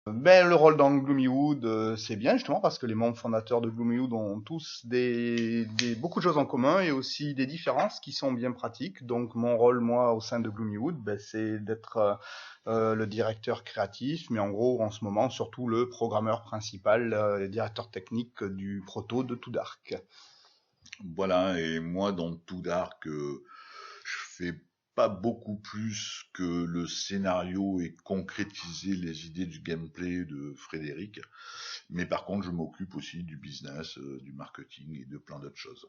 Ben, le rôle dans Gloomywood, c'est bien justement parce que les membres fondateurs de Gloomywood ont tous beaucoup de choses en commun et aussi des différences qui sont bien pratiques. Donc mon rôle, moi, au sein de Gloomywood, ben, c'est d'être le directeur créatif, mais en gros, en ce moment, surtout le programmeur principal, le directeur technique du proto de Too Dark. Voilà, et moi dans Tout Dark, je fais pas beaucoup plus que le scénario et concrétiser les idées du gameplay de Frédéric, mais par contre je m'occupe aussi du business, du marketing et de plein d'autres choses.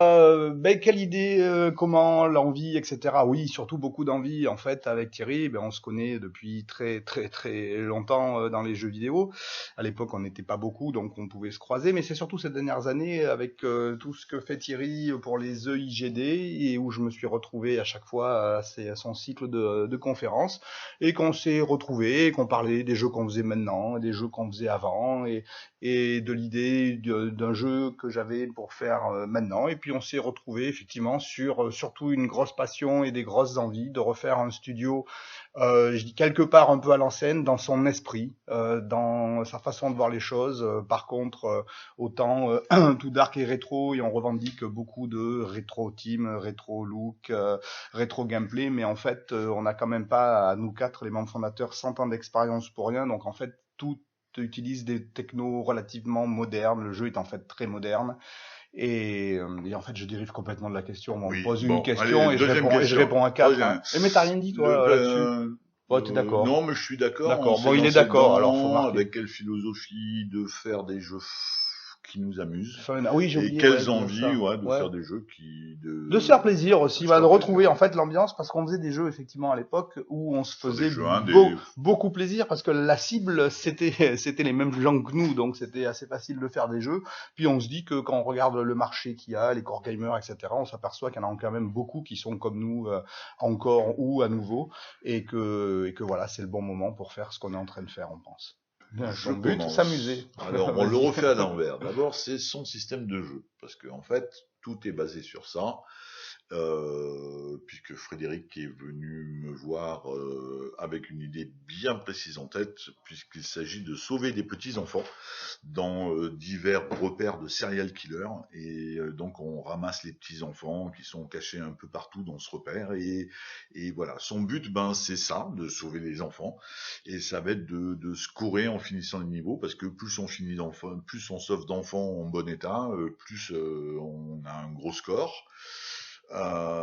Ben, quelle idée, comment, l'envie, etc. Oui, surtout beaucoup d'envie. En fait, avec Thierry, ben, on se connaît depuis très très très longtemps dans les jeux vidéo. À l'époque, on n'était pas beaucoup, donc on pouvait se croiser. Mais c'est surtout ces dernières années, avec tout ce que fait Thierry pour les EIGD, et où je me suis retrouvé à chaque fois à son cycle de conférences, et qu'on s'est retrouvés, qu'on parlait des jeux qu'on faisait maintenant, des jeux qu'on faisait avant, et de l'idée d'un jeu que j'avais pour faire maintenant. Et puis on s'est retrouvé effectivement sur surtout une grosse passion et des grosses envies de refaire un studio, je dis quelque part un peu à l'ancienne, dans son esprit, dans sa façon de voir les choses. Par contre, autant tout dark et rétro, et on revendique beaucoup de rétro team, rétro look, rétro gameplay, mais en fait, on n'a quand même pas, à nous quatre, les membres fondateurs, 100 ans d'expérience pour rien. Donc en fait, tout utilise des technos relativement modernes. Le jeu est en fait très moderne. Et en fait, je dérive complètement de la question. On me Oui, pose une bon, allez, question et deuxième je question. réponds à quatre. Hein. Deuxième. Et mais t'as rien dit Le, toi là-dessus. Ouais, t'es non, d'accord. mais je suis d'accord. On D'accord. Bon, s'est il est lancé d'accord. Alors, faut dedans marquer. avec quelle philosophie de faire des jeux qui nous amusent Ah oui, j'ai et oublié, ouais, quelles de dire envies, ça. ouais, de Ouais. faire des jeux qui De se faire plaisir de aussi, se de faire plaisir retrouver en fait l'ambiance, parce qu'on faisait des jeux effectivement à l'époque où on se sur des faisait jeux indés. beaucoup plaisir, parce que la cible c'était c'était les mêmes gens que nous, donc c'était assez facile de faire des jeux. Puis on se dit que quand on regarde le marché qu'il y a, les core gamers, etc., on s'aperçoit qu'il y en a quand même beaucoup qui sont comme nous, encore ou à nouveau, et que voilà, c'est le bon moment pour faire ce qu'on est en train de faire, on pense. Bien, Je ton but, s'amuser. commence. Alors, on le Vas-y. refait à l'envers. D'abord, c'est son système de jeu, parce que en fait, tout est basé sur ça. Puisque Frédéric est venu me voir avec une idée bien précise en tête, puisqu'il s'agit de sauver des petits-enfants dans divers repères de serial killers. Et donc on ramasse les petits-enfants qui sont cachés un peu partout dans ce repère. Et voilà, son but, ben, c'est ça, de sauver les enfants. Et ça va être de scorer en finissant le niveau, parce que plus on finit d'enfants, plus on sauve d'enfants en bon état, plus on a un gros score.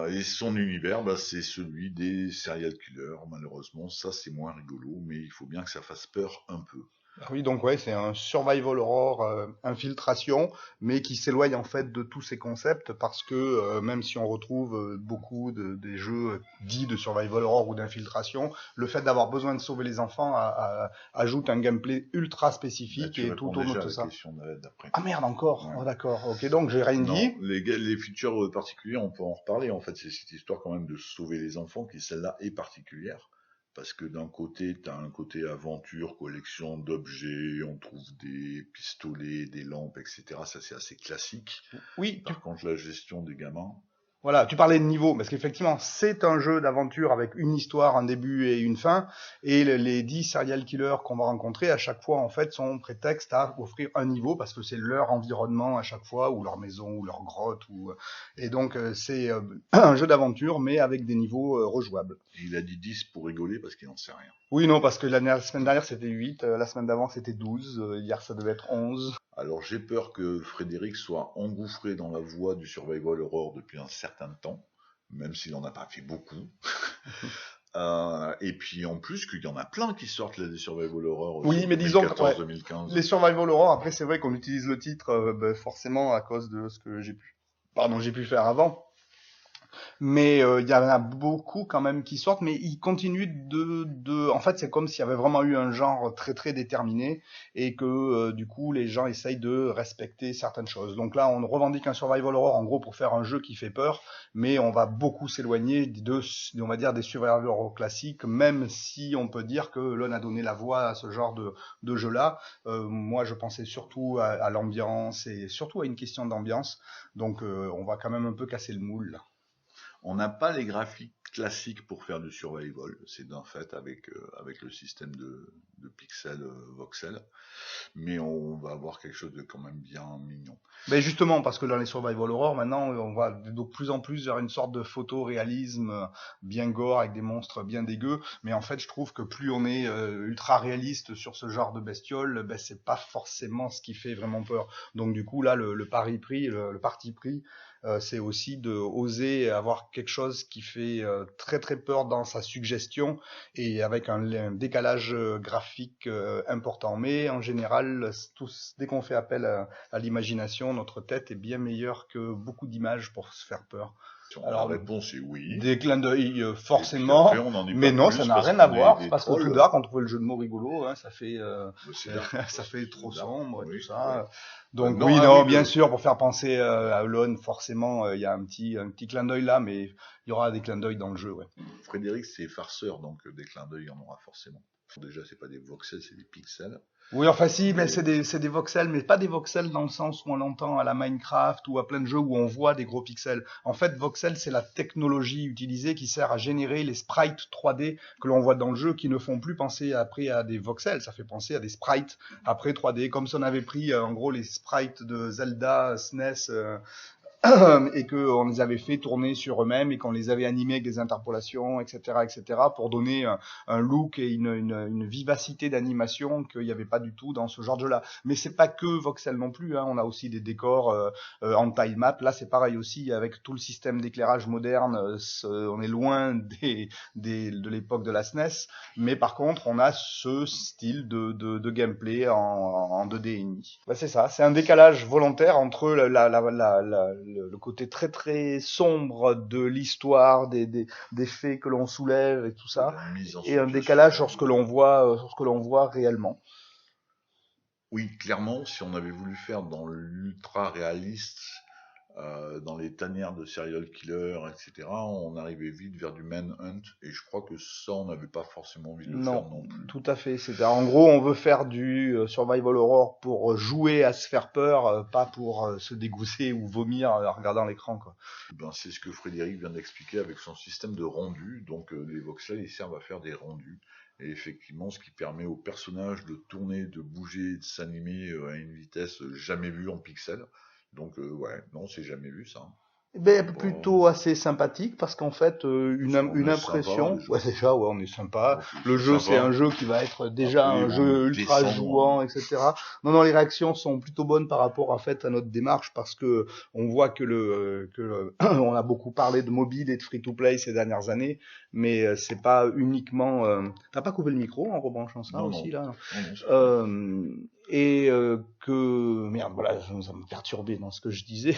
Et son univers, bah, c'est celui des serial killers. Malheureusement, ça c'est moins rigolo, mais il faut bien que ça fasse peur un peu. Ah oui, donc ouais, c'est un survival horror, infiltration, mais qui s'éloigne en fait de tous ces concepts parce que même si on retrouve beaucoup des jeux dits de survival horror ou d'infiltration, le fait d'avoir besoin de sauver les enfants ajoute un gameplay ultra Là, spécifique tu et tout réponds tourne déjà autour à de la ça. question d'après. Ah merde encore. Ouais. Oh d'accord. Ok, donc j'ai rien Non, dit. les features particulières, on peut en reparler. En fait, c'est cette histoire quand même de sauver les enfants qui, celle-là, est particulière. Parce que d'un côté, tu as un côté aventure, collection d'objets, on trouve des pistolets, des lampes, etc. Ça, c'est assez classique. Oui, Par contre, la gestion des gamins, voilà, tu parlais de niveau, parce qu'effectivement, c'est un jeu d'aventure avec une histoire, un début et une fin, et les 10 serial killers qu'on va rencontrer, à chaque fois, en fait, sont prétexte à offrir un niveau, parce que c'est leur environnement à chaque fois, ou leur maison, ou leur grotte, et donc c'est un jeu d'aventure, mais avec des niveaux rejouables. et il a dit 10 pour rigoler parce qu'il n'en sait rien. Oui, non, parce que la semaine dernière, c'était 8, la semaine d'avant, c'était 12, hier, ça devait être 11. Alors j'ai peur que Frédéric soit engouffré dans la voie du survival horror depuis un certain temps, même s'il n'en a pas fait beaucoup. Et puis en plus qu'il y en a plein qui sortent là, des survival horror Oui, sur mais disons que ouais, 2014-2015. les survival horror, après, c'est vrai qu'on utilise le titre forcément à cause de ce que j'ai pu faire avant. Mais il y en a beaucoup quand même qui sortent, mais ils continuent en fait, c'est comme s'il y avait vraiment eu un genre très très déterminé et que du coup, les gens essayent de respecter certaines choses. Donc là, on revendique un survival horror en gros pour faire un jeu qui fait peur, mais on va beaucoup s'éloigner on va dire, des survival horror classiques, même si on peut dire que l'on a donné la voix à ce genre de jeu-là. Moi, je pensais surtout à l'ambiance et surtout à une question d'ambiance. Donc, on va quand même un peu casser le moule. On n'a pas les graphiques classiques pour faire du survival, c'est d'un fait avec le système de pixels voxels, mais on va avoir quelque chose de quand même bien mignon. Mais justement, parce que dans les survival horror, maintenant, on va de plus en plus vers une sorte de photoréalisme bien gore, avec des monstres bien dégueux. Mais en fait, je trouve que plus on est ultra réaliste sur ce genre de bestiole, ben, c'est pas forcément ce qui fait vraiment peur. Donc du coup, là, le parti pris, c'est aussi de oser avoir quelque chose qui fait très très peur dans sa suggestion et avec un décalage graphique important. Mais en général, dès qu'on fait appel à l'imagination, notre tête est bien meilleure que beaucoup d'images pour se faire peur. Alors, la réponse est oui. Des clins d'œil, forcément. Après, mais non, ça n'a rien à voir. Parce que tout d'abord, quand on trouvait le jeu de mots rigolo, hein, ça fait trop sombre et tout ça. Donc oui, bien sûr, pour faire penser à Alone, forcément, il y a un petit clin d'œil là, mais il y aura des clins d'œil dans le jeu, ouais. Frédéric, c'est farceur, donc des clins d'œil, il y en aura forcément. Déjà, c'est pas des voxels, c'est des pixels. Oui, enfin si, mais c'est des voxels, mais pas des voxels dans le sens où on l'entend à la Minecraft ou à plein de jeux où on voit des gros pixels. En fait, voxel, c'est la technologie utilisée qui sert à générer les sprites 3D que l'on voit dans le jeu, qui ne font plus penser après à des voxels, ça fait penser à des sprites après 3D, comme si on avait pris en gros les sprites de Zelda, SNES, et qu'on les avait fait tourner sur eux-mêmes et qu'on les avait animés avec des interpolations, etc., pour donner un look et une vivacité d'animation qu'il n'y avait pas du tout dans ce genre de jeu-là. Mais c'est pas que voxel non plus, hein. On a aussi des décors en tile map. Là, c'est pareil aussi avec tout le système d'éclairage moderne. On est loin de l'époque de la SNES, mais par contre, on a ce style de gameplay en 2D. Bah, c'est ça, c'est un décalage volontaire entre le côté très très sombre de l'histoire, des faits que l'on soulève et tout ça, et un décalage sur ce que l'on voit réellement. Oui, clairement, si on avait voulu faire dans l'ultra réaliste, dans les tanières de serial killer, etc., on arrivait vite vers du manhunt, et je crois que ça, on n'avait pas forcément envie de le faire non plus. Tout à fait. C'est en gros, on veut faire du survival horror pour jouer à se faire peur, pas pour se dégousser ou vomir en regardant l'écran, quoi. Ben, c'est ce que Frédéric vient d'expliquer avec son système de rendu. Donc les voxels, ils servent à faire des rendus. Et effectivement, ce qui permet aux personnages de tourner, de bouger, de s'animer à une vitesse jamais vue en pixels. Donc ouais, non, c'est jamais vu ça. Ben, plutôt assez sympathique parce qu'en fait une impression sympa, déjà ouais, on est sympa, le jeu c'est un jeu qui va être déjà un jeu ultra jouant, etc. Non, les réactions sont plutôt bonnes par rapport en fait à notre démarche, parce que on voit que on a beaucoup parlé de mobile et de free to play ces dernières années, mais c'est pas uniquement t'as pas coupé le micro en rebranchant ça aussi là et que merde, voilà, ça me perturbait dans ce que je disais.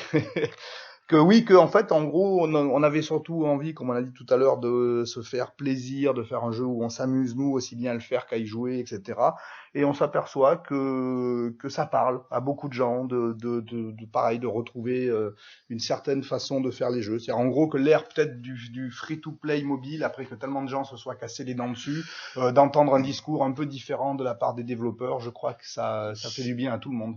Que oui, que en fait, en gros, on avait surtout envie, comme on a dit tout à l'heure, de se faire plaisir, de faire un jeu où on s'amuse nous aussi bien à le faire qu'à y jouer, etc. Et on s'aperçoit que ça parle à beaucoup de gens, pareil, de retrouver une certaine façon de faire les jeux. C'est en gros que l'ère peut-être du free-to-play mobile, après que tellement de gens se soient cassés les dents dessus, d'entendre un discours un peu différent de la part des développeurs, je crois que ça fait du bien à tout le monde.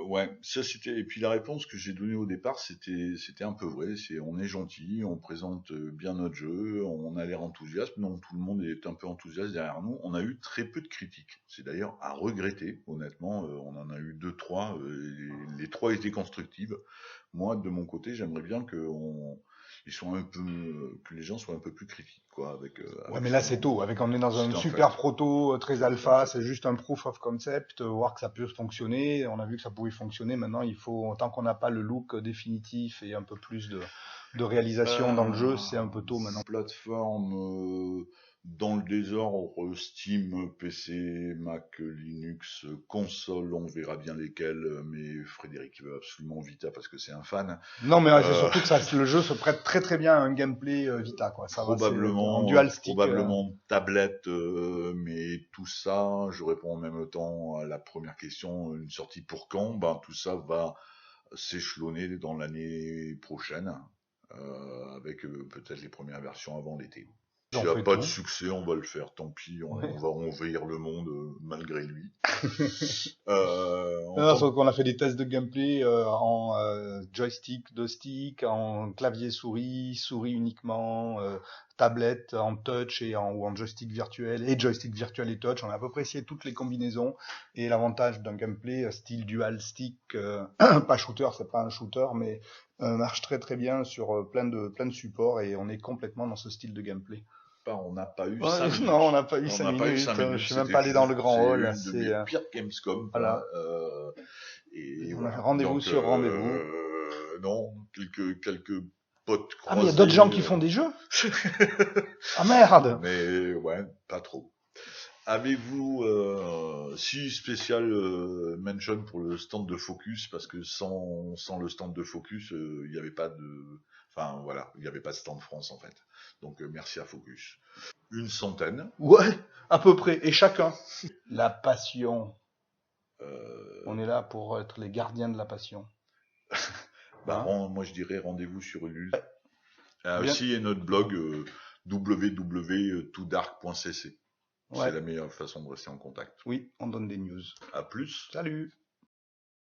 Ouais, ça c'était. Et puis la réponse que j'ai donnée au départ, c'était un peu vrai. On est gentil, on présente bien notre jeu, on a l'air enthousiaste. Non, tout le monde est un peu enthousiaste derrière nous. On a eu très peu de critiques. C'est d'ailleurs à regretter, honnêtement. On en a eu 2-3. Les 3 étaient constructives. Moi, de mon côté, j'aimerais bien que les gens soient un peu plus critiques, quoi. Ouais, mais là c'est tôt. On est dans un super proto, très alpha, c'est juste un proof of concept, voir que ça peut fonctionner. On a vu que ça pouvait fonctionner. Maintenant, il faut, tant qu'on n'a pas le look définitif et un peu plus de réalisation dans le jeu, c'est un peu tôt maintenant. Plateforme dans le désordre, Steam, PC, Mac, Linux, console, on verra bien lesquelles, mais Frédéric veut absolument Vita parce que c'est un fan. Non, mais c'est surtout que le jeu se prête très très bien à un gameplay Vita, quoi. Ça probablement, en dual stick. Probablement tablette, mais tout ça, je réponds en même temps à la première question, une sortie pour quand? Ben, tout ça va s'échelonner dans l'année prochaine, avec peut-être les premières versions avant l'été. S'il J'en n'y a fais pas tout. de succès, on va le faire. Tant pis, on Ouais. va envahir le monde malgré lui. En Non, tant sauf qu'on a fait des tests de gameplay en joystick, deux sticks, en clavier souris, souris uniquement, tablette en touch ou en joystick virtuel et touch. On a à peu près essayé toutes les combinaisons et l'avantage d'un gameplay style dual stick, pas shooter, c'est pas un shooter, mais marche très très bien sur plein de supports et on est complètement dans ce style de gameplay. on n'a pas eu Ouais, 5 non, on minutes. n'a pas eu On cinq n'a pas eu 5 minutes. Je minutes, suis même c'était pas allé dans juste, le grand c'est hall. une de mes pires Gamescom, quoi. Voilà. Et On a voilà. rendez-vous Donc, sur rendez-vous. non, quelques potes Ah, mais il y a d'autres croisés. gens qui font des jeux. Ah merde. Mais ouais, pas trop. Avez-vous si spécial mention pour le stand de Focus, parce que sans le stand de Focus, il n'y avait pas de, enfin voilà, il n'y avait pas de stand France en fait. Donc merci à Focus. Une centaine. Ouais, à peu près. Et chacun. La passion. On Euh, est là pour être les gardiens de la passion. Hein? moi je dirais rendez-vous sur Ulule. Bien. Aussi et notre blog www.todark.cc. C'est Ouais. la meilleure façon de rester en contact. Oui, on donne des news. À plus. Salut.